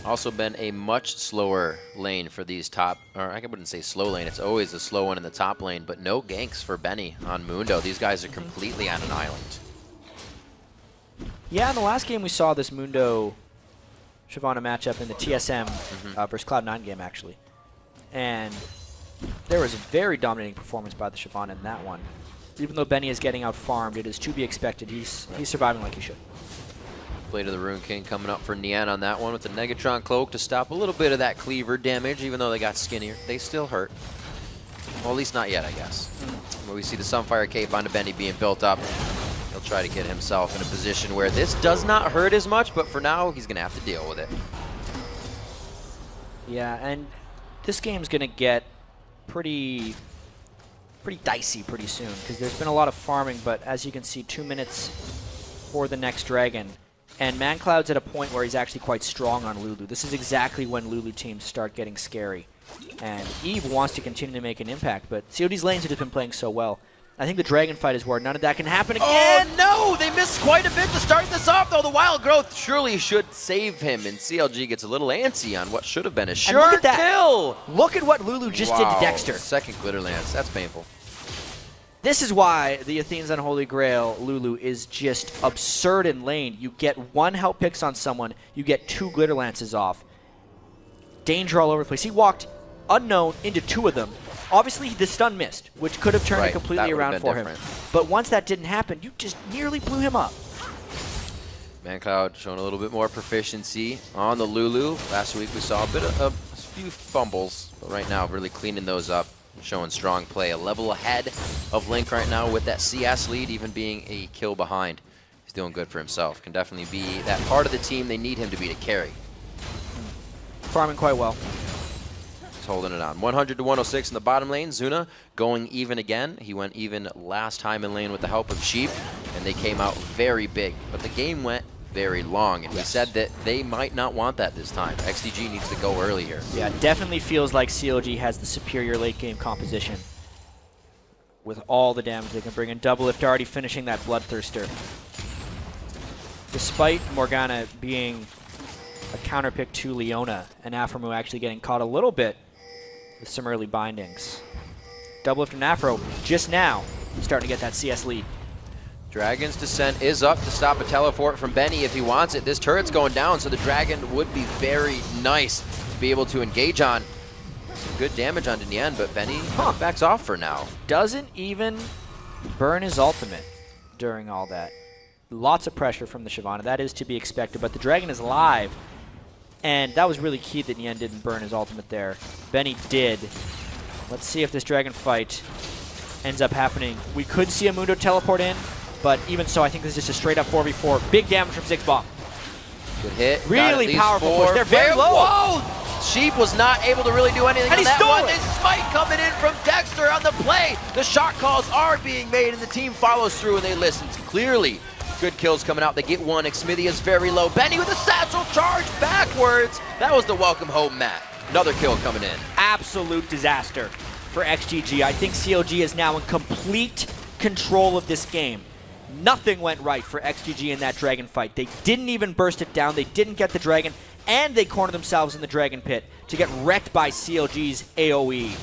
Also been a much slower lane for these top, or I wouldn't say slow lane, it's always a slow one in the top lane, but no ganks for Benny on Mundo. These guys are completely on an island. Yeah, in the last game we saw this Mundo Shyvana matchup in the TSM versus Cloud9 game, actually. And there was a very dominating performance by the Shyvana in that one. Even though Benny is getting out farmed, it is to be expected. He's surviving like he should. Blade of the Rune King coming up for Nian on that one with the Negatron Cloak to stop a little bit of that cleaver damage, even though they got skinnier. They still hurt. Well, at least not yet, I guess. Where we see the Sunfire Cape onto Benny being built up. He'll try to get himself in a position where this does not hurt as much, but for now, he's going to have to deal with it. Yeah, and this game's going to get pretty dicey pretty soon because there's been a lot of farming, but as you can see, 2 minutes for the next dragon. And ManCloud's at a point where he's actually quite strong on Lulu. This is exactly when Lulu teams start getting scary. And Eve wants to continue to make an impact, but COD's lanes have just been playing so well. I think the dragon fight is where none of that can happen again. Oh, no! They missed quite a bit to start this off, though. The Wild Growth surely should save him, and CLG gets a little antsy on what should have been a sure kill. Look at what Lulu just did to Dexter. Second Glitter Lance. That's painful. This is why the Athene's Unholy Grail Lulu is just absurd in lane. You get 1 help picks on someone, you get 2 Glitter Lances off. Danger all over the place. He walked unknown into 2 of them, Obviously, the stun missed, which could have turned it completely around for him. But once that didn't happen, you just nearly blew him up. ManCloud showing a little bit more proficiency on the Lulu. Last week we saw a few fumbles, but right now really cleaning those up, showing strong play. A level ahead of Link right now with that CS lead, even being a kill behind. He's doing good for himself. Can definitely be that part of the team they need him to be to carry. Farming quite well. He's holding it on. 100 to 106 in the bottom lane. Zuna going even again. He went even last time in lane with the help of Sheep, and they came out very big. But the game went very long, and we said that they might not want that this time. XDG needs to go earlier. Yeah, definitely feels like CLG has the superior late game composition with all the damage they can bring in. Doublelift already finishing that Bloodthirster. Despite Morgana being a counterpick to Leona, and Afromu actually getting caught a little bit with some early bindings. Doublelift and Afro just now starting to get that CS lead. Dragon's Descent is up to stop a teleport from Benny if he wants it. This turret's going down, so the Dragon would be very nice to be able to engage on. Some good damage on Nien, but Benny backs off for now. Doesn't even burn his ultimate during all that. Lots of pressure from the Shyvana. That is to be expected, but the Dragon is live, and that was really key that Nien didn't burn his ultimate there. Benny did. Let's see if this Dragon fight ends up happening. We could see a Mundo teleport in, but even so, I think this is just a straight-up 4v4. Big damage from Ziggs Bomb. Good hit. Really powerful push. They're very low. Whoa! Sheep was not able to really do anything on that one. There's Smite coming in from Dexter on the play. The shot calls are being made, and the team follows through, and they listen clearly. Good kills coming out. They get one. Xmithia very low. Benny with a satchel charge backwards. That was the welcome home mat. Another kill coming in. Absolute disaster for XGG. I think CLG is now in complete control of this game. Nothing went right for XGG in that Dragon fight. They didn't even burst it down. They didn't get the Dragon, and they cornered themselves in the Dragon pit to get wrecked by CLG's AoE.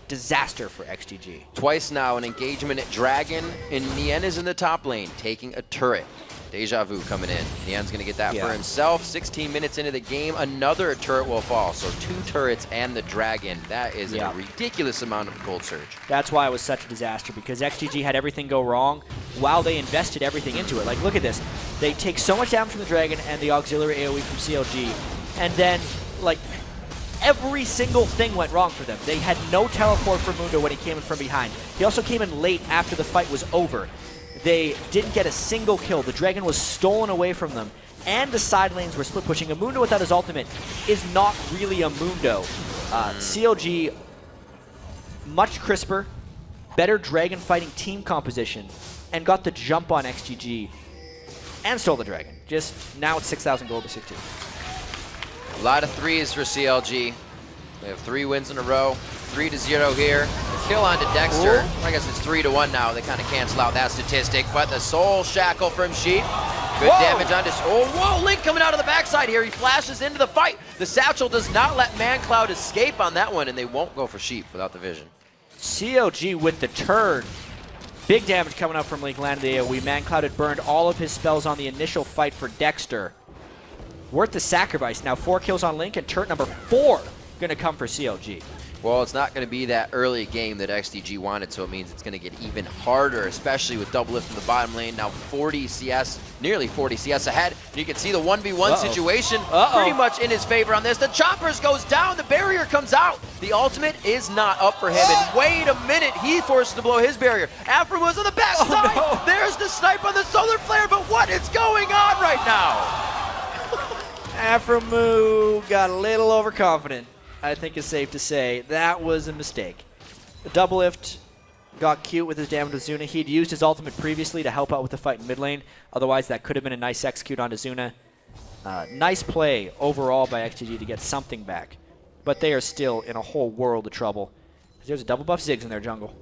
Disaster for XGG. Twice now an engagement at Dragon, and Nien is in the top lane, taking a turret. Deja Vu coming in. Nien's going to get that for himself. 16 minutes into the game, another turret will fall. So 2 turrets and the Dragon. That is a ridiculous amount of gold surge. That's why it was such a disaster, because XGG had everything go wrong while they invested everything into it. Like, look at this. They take so much damage from the Dragon and the auxiliary AoE from CLG, and then, like, every single thing went wrong for them. They had no teleport for Mundo when he came in from behind. He also came in late after the fight was over. They didn't get a single kill. The Dragon was stolen away from them, and the side lanes were split pushing. A Mundo without his ultimate is not really a Mundo. CLG, much crisper, better Dragon fighting team composition, and got the jump on XGG, and stole the Dragon. Just now it's 6,000 gold to 16. A lot of threes for CLG. They have 3 wins in a row. 3-0 here. Kill onto Dexter. I guess it's 3-1 now. They kind of cancel out that statistic, but the Soul Shackle from Sheep. Good damage on this. Oh, whoa! Link coming out of the backside here. He flashes into the fight. The Satchel does not let ManCloud escape on that one, and they won't go for Sheep without the vision. CLG with the turn. Big damage coming up from Link landing the AoE. ManCloud had burned all of his spells on the initial fight for Dexter. Worth the sacrifice. Now 4 kills on Link, and turret number 4 going to come for CLG. Well, it's not going to be that early game that XDG wanted, so it means it's going to get even harder, especially with Doublelift in the bottom lane. Now 40 CS, nearly 40 CS ahead. And you can see the 1v1 situation pretty much in his favor on this. The Choppers goes down, the barrier comes out. The ultimate is not up for him. And wait a minute, he forced to blow his barrier. Afro was on the backside. There's the snipe on the solar flare, but what is going on right now? Afromu got a little overconfident, I think it's safe to say. That was a mistake. The Doublelift got cute with his damage with Zuna. He'd used his ultimate previously to help out with the fight in mid lane. Otherwise, that could have been a nice execute onto Zuna. Nice play overall by XGG to get something back. But they are still in a whole world of trouble. There's a double buff Ziggs in their jungle.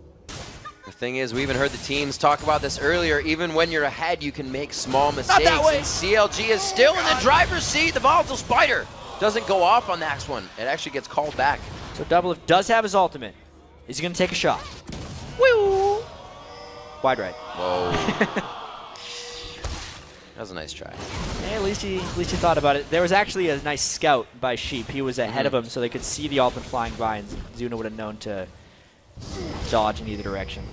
The thing is, we even heard the teams talk about this earlier. Even when you're ahead, you can make small mistakes. Not that way. And CLG is still in the driver's seat. The Volatile Spider doesn't go off on the next one. It actually gets called back. So Doublelift does have his ultimate. Is he going to take a shot? Woo! Wide right. Whoa. That was a nice try. Hey, at least he thought about it. There was actually a nice scout by Sheep. He was ahead of him, so they could see the ultimate flying by, and Zuna would have known to dodge in either direction.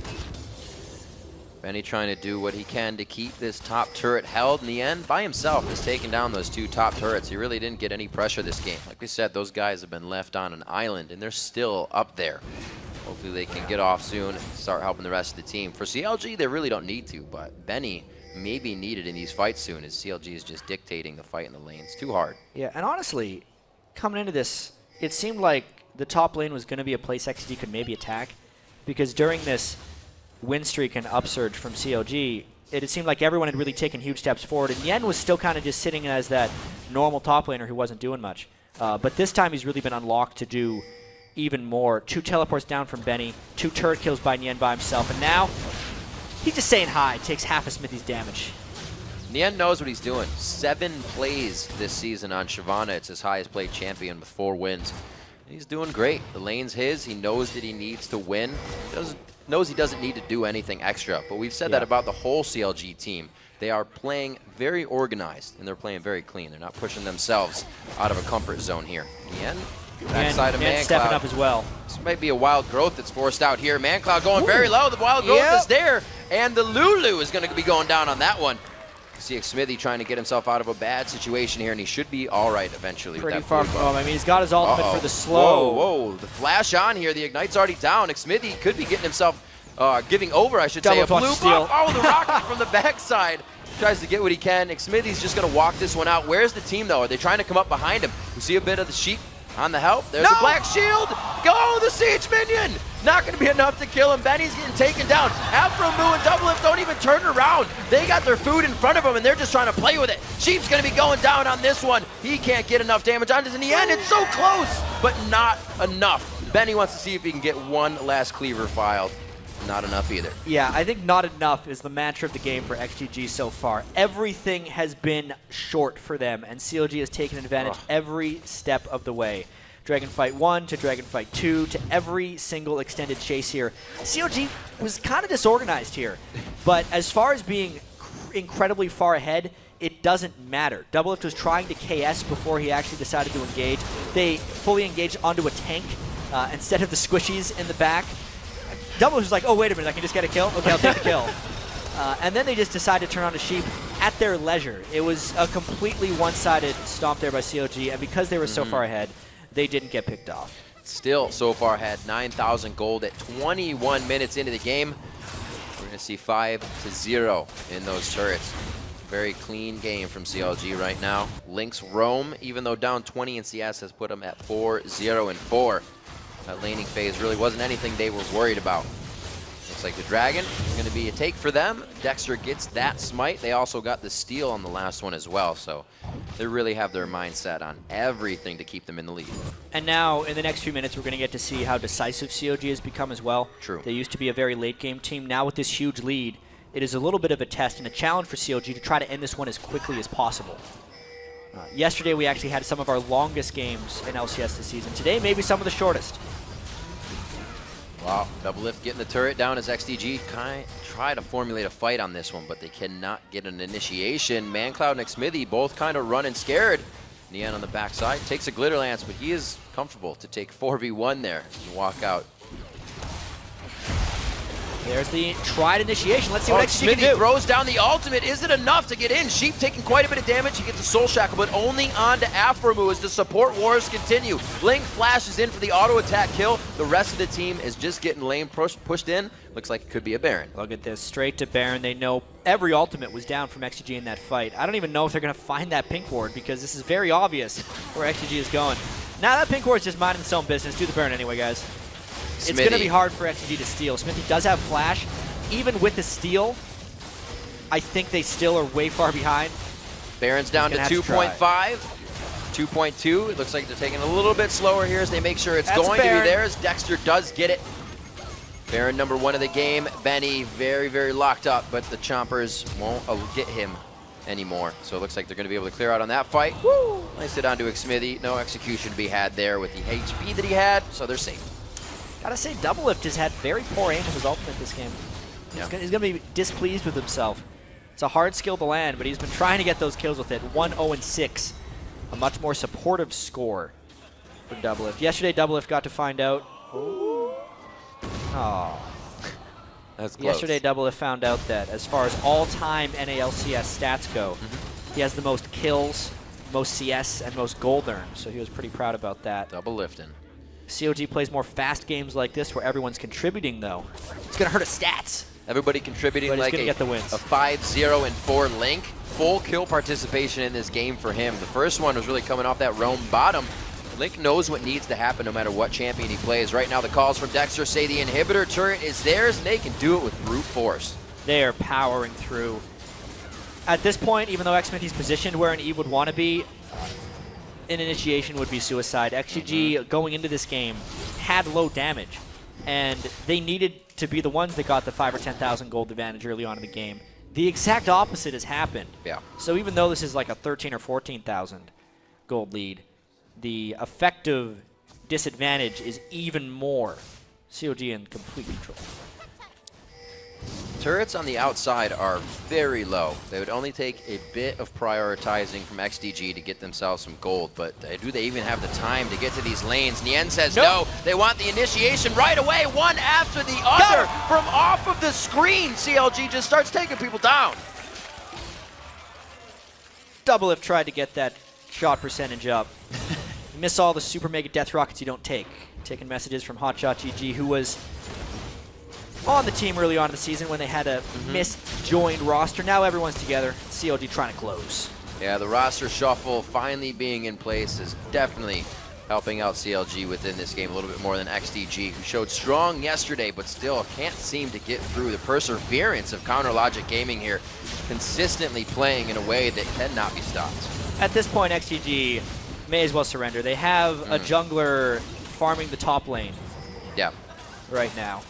Benny trying to do what he can to keep this top turret held. In the end, by himself, has taken down those 2 top turrets. He really didn't get any pressure this game. Like we said, those guys have been left on an island, and they're still up there. Hopefully they can get off soon and start helping the rest of the team. For CLG, they really don't need to, but Benny may be needed in these fights soon, as CLG is just dictating the fight in the lanes. Too hard. Yeah, and honestly, coming into this, it seemed like the top lane was going to be a place XD could maybe attack, because during this win streak and upsurge from CLG, it seemed like everyone had really taken huge steps forward, and Yen was still kind of just sitting as that normal top laner who wasn't doing much. But this time he's really been unlocked to do even more. 2 teleports down from Benny, 2 turret kills by Nien by himself, and now he's just saying hi, takes half of Smithy's damage. Nien knows what he's doing. 7 plays this season on Shyvana. It's his highest played champion with 4 wins. He's doing great. The lane's his. He knows that he needs to win. Knows he doesn't need to do anything extra. But we've said that about the whole CLG team. They are playing very organized, and they're playing very clean. They're not pushing themselves out of a comfort zone here. Nien, backside of ManCloud. Stepping up as well. This might be a wild growth that's forced out here. ManCloud going very low. The wild growth is there, and the Lulu is going to be going down on that one. See Smithy trying to get himself out of a bad situation here, and he should be all right eventually. Pretty with that far from home. I mean, he's got his ultimate for the slow. Whoa, the flash on here. The Ignite's already down. Smithy could be getting himself, giving over, I should say. A blue buff. Oh, the rocket from the backside. Tries to get what he can. Smithy's just going to walk this one out. Where's the team, though? Are they trying to come up behind him? We see a bit of the sheep on the help. There's the black shield. Go, the siege minion. Not going to be enough to kill him. Benny's getting taken down. Afromoo and Doublelift don't even turn around. They got their food in front of them, and they're just trying to play with it. Sheep's going to be going down on this one. He can't get enough damage on this. In the end, it's so close, but not enough. Benny wants to see if he can get one last cleaver filed. Not enough either. Yeah, I think not enough is the mantra of the game for XDG so far. Everything has been short for them, and CLG has taken advantage every step of the way. Dragonfight 1 to Dragonfight 2 to every single extended chase here. CLG was kind of disorganized here, but as far as being incredibly far ahead, it doesn't matter. Doublelift was trying to KS before he actually decided to engage. They fully engaged onto a tank instead of the squishies in the back. Doublelift was like, oh, wait a minute, I can just get a kill? Okay, I'll take the kill. And then they just decided to turn on to Sheep at their leisure. It was a completely one-sided stomp there by CLG, and because they were so far ahead, they didn't get picked off. Still so far ahead, 9,000 gold at 21 minutes into the game. We're going to see 5-0 in those turrets. Very clean game from CLG right now. Lynx roam, even though down 20 in CS, has put them at 4-0-4. That laning phase really wasn't anything they were worried about. Looks like the Dragon is going to be a take for them. Dexter gets that smite. They also got the steal on the last one as well, so they really have their mindset on everything to keep them in the lead. And now, in the next few minutes, we're going to get to see how decisive CLG has become as well. True. They used to be a very late-game team. Now with this huge lead, it is a little bit of a test and a challenge for CLG to try to end this one as quickly as possible. Yesterday, we actually had some of our longest games in LCS this season. Today, maybe some of the shortest. Wow, Doublelift getting the turret down as XDG try to formulate a fight on this one, but they cannot get an initiation. ManCloud and Smithy both kind of running scared. Nien on the backside takes a Glitter Lance, but he is comfortable to take 4v1 there and walk out. There's the tried initiation. Let's see what XDG can do. Smithy throws down the ultimate. Is it enough to get in? Sheep taking quite a bit of damage. He gets a Soul Shackle, but only on to Afromoo as the support wars continue. Link flashes in for the auto attack kill. The rest of the team is just getting lane pushed in. Looks like it could be a Baron. Look at this, straight to Baron. They know every ultimate was down from XDG in that fight. I don't even know if they're going to find that pink ward because this is very obvious where XDG is going. Now that pink ward is just minding its own business. Do the Baron anyway, guys. It's going to be hard for XDG to steal. Smithy does have flash. Even with the steal, I think they still are way far behind. Baron's down to 2.5. 2.2. It looks like they're taking a little bit slower here as they make sure it's going to be theirs. Dexter does get it. Baron number 1 of the game. Benny very, very locked up, but the Chompers won't get him anymore. So it looks like they're going to be able to clear out on that fight. Woo! Nice it onto Smithy. No execution to be had there with the HP that he had, so they're safe. Gotta say, Doublelift has had very poor aim with his ultimate this game. Yeah. He's gonna be displeased with himself. It's a hard skill to land, but he's been trying to get those kills with it. 1-0-6. A much more supportive score for Doublelift. Yesterday, Doublelift got to find out. Oh. That's close. Yesterday, Double found out that as far as all-time NA LCS stats go, he has the most kills, most CS, and most gold earned. So he was pretty proud about that. Double lifting. CLG plays more fast games like this where everyone's contributing, though. It's going to hurt his stats. Everybody contributing But he's like gonna get the wins. a 5-0 and 4 Link. Full kill participation in this game for him. The first one was really coming off that roam bottom. Link knows what needs to happen no matter what champion he plays. Right now the calls from Dexter say the inhibitor turret is theirs and they can do it with brute force. They are powering through. At this point, even though xMinthy's positioned where an Eve would want to be, an initiation would be suicide. XDG going into this game had low damage, and they needed to be the ones that got the 5,000 or 10,000 gold advantage early on in the game. The exact opposite has happened. Yeah. So even though this is like a 13,000 or 14,000 gold lead, the effective disadvantage is even more. CLG in complete control. Turrets on the outside are very low. They would only take a bit of prioritizing from XDG to get themselves some gold, but do they even have the time to get to these lanes? Nien says no. They want the initiation right away, one after the other from off of the screen. CLG just starts taking people down. Double if tried to get that shot percentage up. You miss all the super mega death rockets you don't take. Taking messages from Hotshot GG, who was on the team early on in the season when they had a misjoined roster. Now everyone's together. CLG trying to close. Yeah, the roster shuffle finally being in place is definitely helping out CLG within this game a little bit more than XDG, who showed strong yesterday, but still can't seem to get through the perseverance of Counter Logic Gaming here, consistently playing in a way that cannot be stopped. At this point, XDG may as well surrender. They have a jungler farming the top lane Yeah. right now.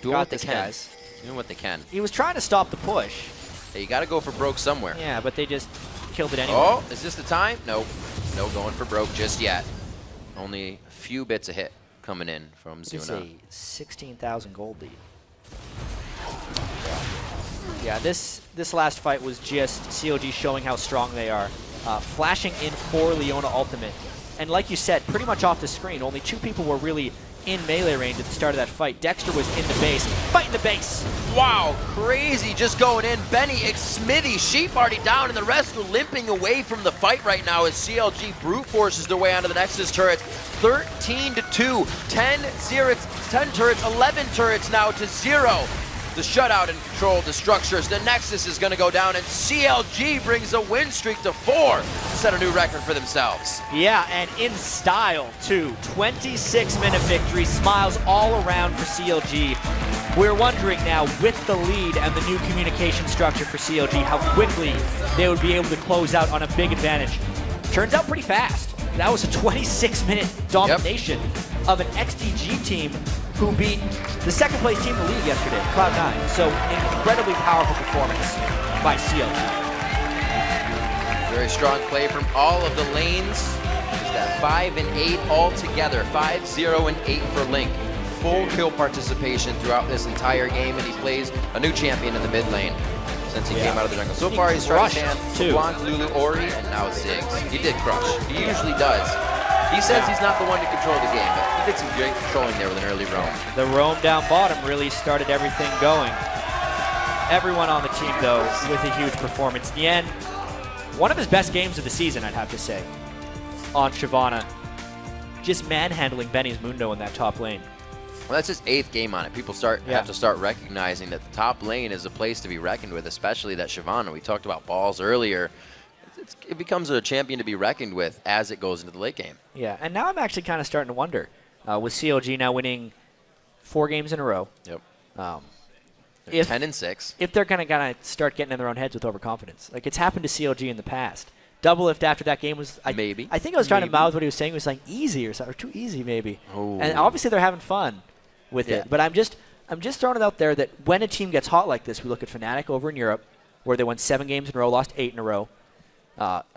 Doing what they this, can. guys. Doing what they can. He was trying to stop the push. Hey, you got to go for broke somewhere. Yeah, but they just killed it anyway. Oh, is this the time? Nope. No going for broke just yet. Only a few bits of hit coming in from It's a Zuna. 16,000 gold lead. Yeah, this last fight was just CLG showing how strong they are. Flashing in for Leona ultimate. And like you said, pretty much off the screen. Only 2 people were really in melee range at the start of that fight. Dexter was in the base, fighting the base. Wow, crazy just going in. Benny, Smithy, Sheep already down, and the rest are limping away from the fight right now as CLG brute forces their way onto the Nexus turrets. 13-2, 10 turrets, 11 turrets now to 0. The shutout and control the structures. The Nexus is going to go down, and CLG brings a win streak to 4 to set a new record for themselves. Yeah, and in style, too. 26-minute victory, smiles all around for CLG. We're wondering now, with the lead and the new communication structure for CLG, how quickly they would be able to close out on a big advantage. Turns out pretty fast. That was a 26-minute domination of an XDG team who beat the second-place team in the league yesterday, Cloud9. So, incredibly powerful performance by CLG. Very strong play from all of the lanes. Is that 5 and 8 all together. 5, 0, and 8 for Link. Full kill participation throughout this entire game, and he plays a new champion in the mid lane since he came out of the jungle. So far, he's tried to stand Blanc, Lulu, Ori, and now Ziggs. He did crush. He usually does. He says he's not the one to control the game, but he did some great controlling there with an early roam. The roam down bottom really started everything going. Everyone on the team, though, with a huge performance. Nien, one of his best games of the season, I'd have to say, on Shyvana. Just manhandling Benny's Mundo in that top lane. Well, that's his 8th game on it. People have to start recognizing that the top lane is a place to be reckoned with, especially that Shyvana. We talked about balls earlier. It becomes a champion to be reckoned with as it goes into the late game. Yeah, and now I'm actually kind of starting to wonder, with CLG now winning 4 games in a row. Yep. They're 10 and 6. If they're going to start getting in their own heads with overconfidence. Like, it's happened to CLG in the past. Double Lift after that game was... Maybe. I think I was trying to mouth what he was saying. It was like easy or something, or too easy maybe. Oh. And obviously they're having fun with it. But I'm just throwing it out there that when a team gets hot like this, we look at Fnatic over in Europe, where they won 7 games in a row, lost 8 in a row.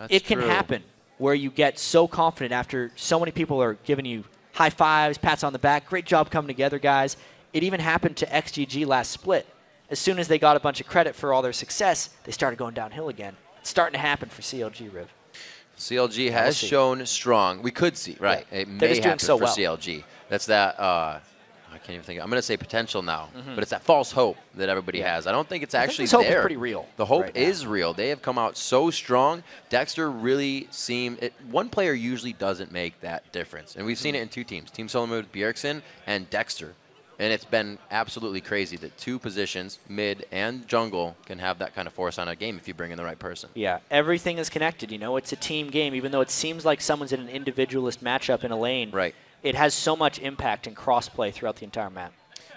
It can happen where you get so confident after so many people are giving you high fives, pats on the back. Great job coming together, guys. It even happened to XGG last split. As soon as they got a bunch of credit for all their success, they started going downhill again. It's starting to happen for CLG, Riv. CLG has shown strong. We could see, right. Yeah. It may happen so for well. CLG. That's that, I can't even think. I'm going to say potential now, but it's that false hope that everybody has. I don't think it's actually this hope is there. pretty real The hope right now. is real. They have come out so strong. Dexter really seemed one player usually doesn't make that difference, and we've seen it in two teams: Team Solo Mode, Bjergsen, and Dexter. And it's been absolutely crazy that two positions, mid and jungle, can have that kind of force on a game if you bring in the right person. Yeah, everything is connected. You know, it's a team game. Even though it seems like someone's in an individualist matchup in a lane, Right. it has so much impact and cross-play throughout the entire map.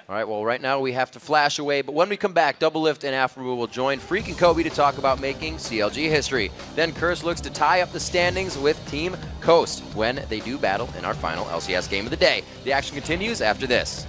All right, well, right now we have to flash away, but when we come back, Double Lift and Afro will join Freak and Kobe to talk about making CLG history. Then Curse looks to tie up the standings with Team Coast when they do battle in our final LCS game of the day. The action continues after this.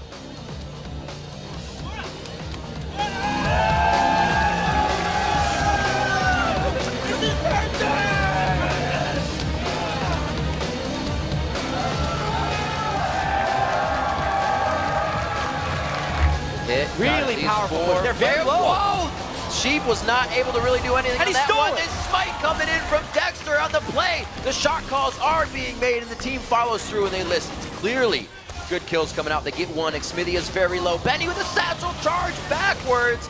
Really powerful. They're very low. Whoa! Sheep was not able to really do anything And on he that stole one. it. This smite coming in from Dexter on the play. The shot calls are being made, and the team follows through, and they listen. Clearly, good kills coming out. They get one. Xmithia's very low. Benny with a satchel charge backwards.